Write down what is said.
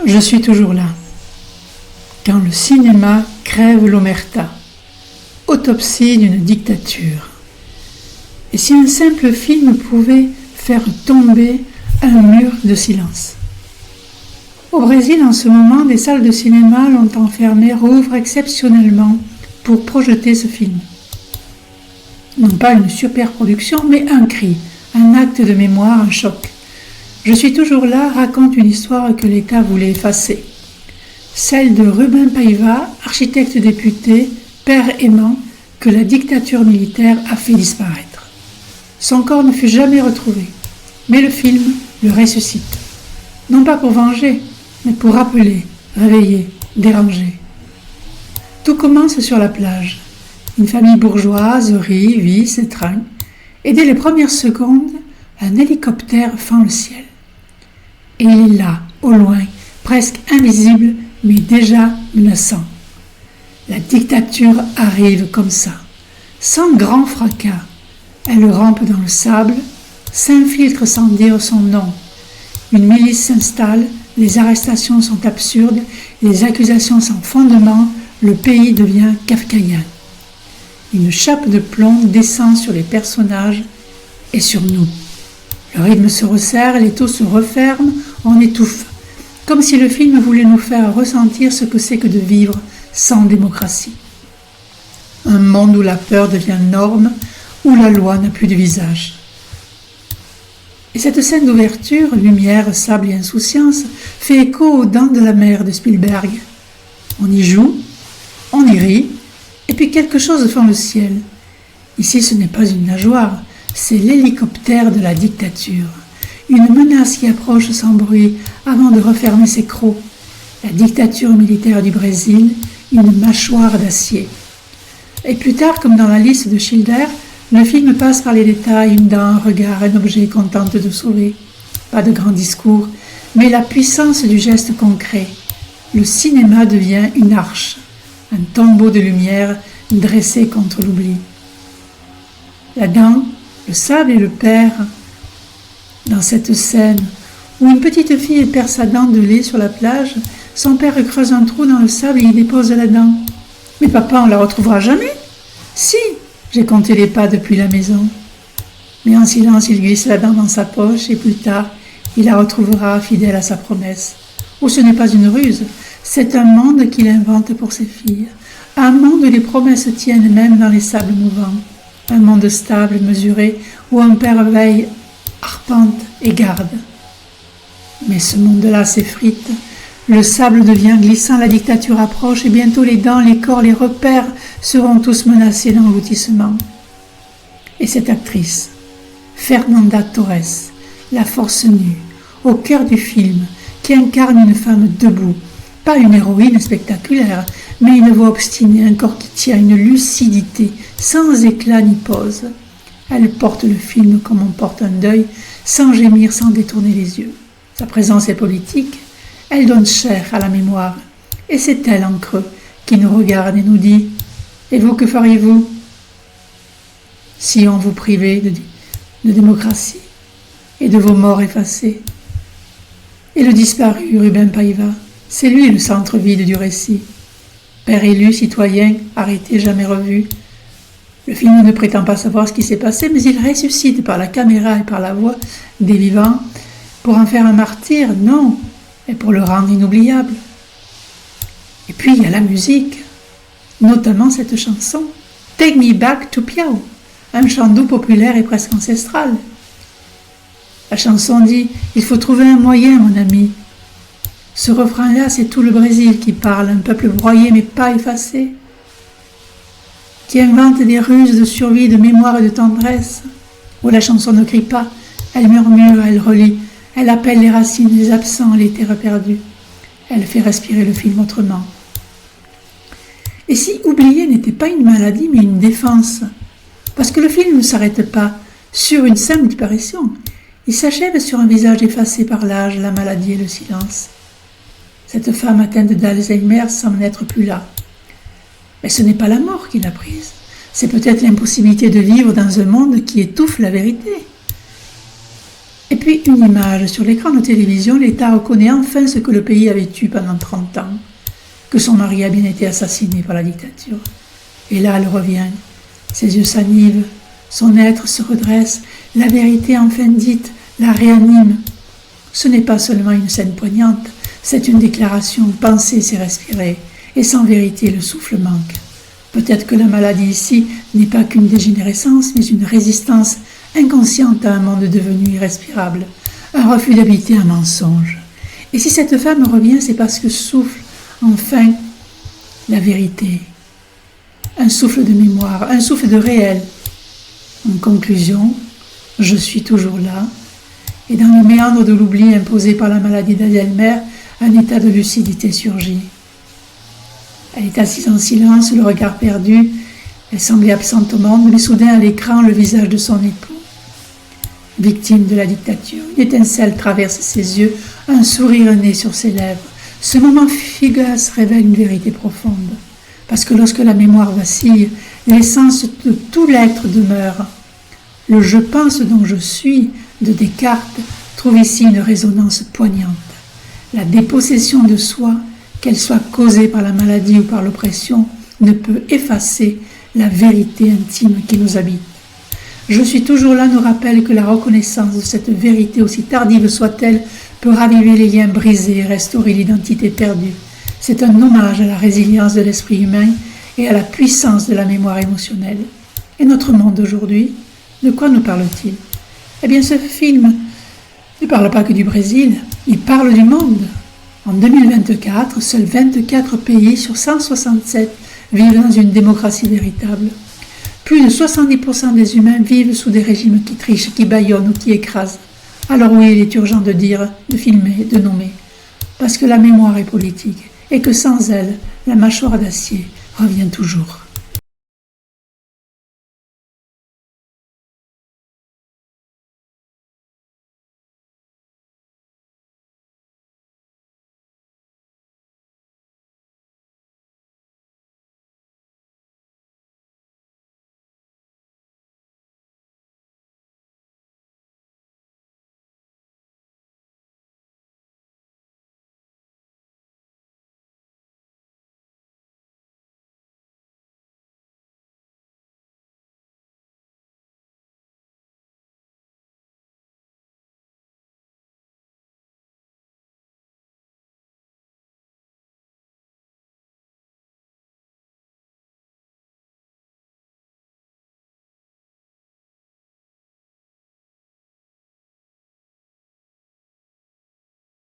Je suis toujours là. Quand le cinéma crève l'omerta. Autopsie d'une dictature. Et si un simple film pouvait faire tomber un mur de silence? Au Brésil, en ce moment, des salles de cinéma longtemps fermées rouvrent exceptionnellement pour projeter ce film. Non pas une superproduction, mais un cri, un acte de mémoire, un choc. Je suis toujours là raconte une histoire que l'État voulait effacer. Celle de Rubem Paiva, architecte député, père aimant, que la dictature militaire a fait disparaître. Son corps ne fut jamais retrouvé, mais le film le ressuscite. Non pas pour venger, mais pour rappeler, réveiller, déranger. Tout commence sur la plage. Une famille bourgeoise rit, vit, s'étreint, et dès les premières secondes, un hélicoptère fend le ciel. Et il est là, au loin, presque invisible, mais déjà menaçant. La dictature arrive comme ça, sans grand fracas. Elle rampe dans le sable, s'infiltre sans dire son nom. Une milice s'installe, les arrestations sont absurdes, les accusations sans fondement, le pays devient kafkaïen. Une chape de plomb descend sur les personnages et sur nous. Le rythme se resserre, les taux se referment, on étouffe, comme si le film voulait nous faire ressentir ce que c'est que de vivre sans démocratie. Un monde où la peur devient norme, où la loi n'a plus de visage. Et cette scène d'ouverture, lumière, sable et insouciance, fait écho aux Dents de la mer de Spielberg. On y joue, on y rit, et puis quelque chose fend le ciel. Ici, ce n'est pas une nageoire, c'est l'hélicoptère de la dictature. Une menace qui approche sans bruit avant de refermer ses crocs. La dictature militaire du Brésil, une mâchoire d'acier. Et plus tard, comme dans la liste de Schindler, le film passe par les détails, une dent, un regard, un objet qu'on tente de sauver. Pas de grands discours, mais la puissance du geste concret. Le cinéma devient une arche, un tombeau de lumière dressé contre l'oubli. La dent, le sable et le père, dans cette scène où une petite fille perd sa dent de lait sur la plage, son père creuse un trou dans le sable et y dépose la dent. « Mais papa, on la retrouvera jamais ?»« Si, j'ai compté les pas depuis la maison. » Mais en silence, il glisse la dent dans sa poche et plus tard, il la retrouvera fidèle à sa promesse. Ou ce n'est pas une ruse, c'est un monde qu'il invente pour ses filles. Un monde où les promesses tiennent même dans les sables mouvants. Un monde stable, mesuré, où un père veille, arpente et garde. Mais ce monde-là s'effrite. Le sable devient glissant, la dictature approche et bientôt les dents, les corps, les repères seront tous menacés d'engloutissement. Et cette actrice, Fernanda Torres, la force nue, au cœur du film, qui incarne une femme debout, pas une héroïne spectaculaire, mais une voix obstinée, un corps qui tient, une lucidité, sans éclat ni pause. Elle porte le film comme on porte un deuil, sans gémir, sans détourner les yeux. Sa présence est politique, elle donne chair à la mémoire, et c'est elle en creux qui nous regarde et nous dit « Et vous, que feriez-vous si on vous privait de démocratie et de vos morts effacées ?» Et le disparu, Rubem Paiva, c'est lui le centre vide du récit. Père élu, citoyen, arrêté, jamais revu. Le film ne prétend pas savoir ce qui s'est passé, mais il ressuscite par la caméra et par la voix des vivants pour en faire un martyr, non, et pour le rendre inoubliable. Et puis il y a la musique, notamment cette chanson, « Take me back to Piau », un chant doux populaire et presque ancestral. La chanson dit « Il faut trouver un moyen, mon ami ». Ce refrain-là, c'est tout le Brésil qui parle, un peuple broyé mais pas effacé, qui invente des ruses de survie, de mémoire et de tendresse, où la chanson ne crie pas, elle murmure, elle relie, elle appelle les racines, les absents, les terres perdues. Elle fait respirer le film autrement. Et si oublier n'était pas une maladie, mais une défense, parce que le film ne s'arrête pas sur une simple disparition, il s'achève sur un visage effacé par l'âge, la maladie et le silence. Cette femme atteinte d'Alzheimer semble n'être plus là. Mais ce n'est pas la mort qui l'a prise. C'est peut-être l'impossibilité de vivre dans un monde qui étouffe la vérité. Et puis une image. Sur l'écran de télévision, l'État reconnaît enfin ce que le pays avait eu pendant 30 ans, que son mari a bien été assassiné par la dictature. Et là, elle revient. Ses yeux s'anivent, son être se redresse, la vérité enfin dite la réanime. Ce n'est pas seulement une scène poignante, c'est une déclaration. Penser, c'est respirer, et sans vérité, le souffle manque. Peut-être que la maladie ici n'est pas qu'une dégénérescence, mais une résistance inconsciente à un monde devenu irrespirable, un refus d'habiter un mensonge. Et si cette femme revient, c'est parce que souffle enfin la vérité, un souffle de mémoire, un souffle de réel. En conclusion, je suis toujours là, et dans le méandre de l'oubli imposé par la maladie d'Alzheimer, un état de lucidité surgit. Elle est assise en silence, le regard perdu. Elle semblait absente au monde, mais soudain à l'écran, le visage de son époux. Victime de la dictature, une étincelle traverse ses yeux, un sourire naît sur ses lèvres. Ce moment fugace révèle une vérité profonde. Parce que lorsque la mémoire vacille, l'essence de tout l'être demeure. Le « je pense donc je suis » de Descartes trouve ici une résonance poignante. La dépossession de soi, qu'elle soit causée par la maladie ou par l'oppression, ne peut effacer la vérité intime qui nous habite. Je suis toujours là nous rappelle que la reconnaissance de cette vérité, aussi tardive soit-elle, peut raviver les liens brisés et restaurer l'identité perdue. C'est un hommage à la résilience de l'esprit humain et à la puissance de la mémoire émotionnelle. Et notre monde aujourd'hui, de quoi nous parle-t-il ? Eh bien, ce film ne parle pas que du Brésil, il parle du monde. En 2024, seuls 24 pays sur 167 vivent dans une démocratie véritable. Plus de 70% des humains vivent sous des régimes qui trichent, qui bâillonnent ou qui écrasent. Alors oui, il est urgent de dire, de filmer, de nommer. Parce que la mémoire est politique et que sans elle, la mâchoire d'acier revient toujours.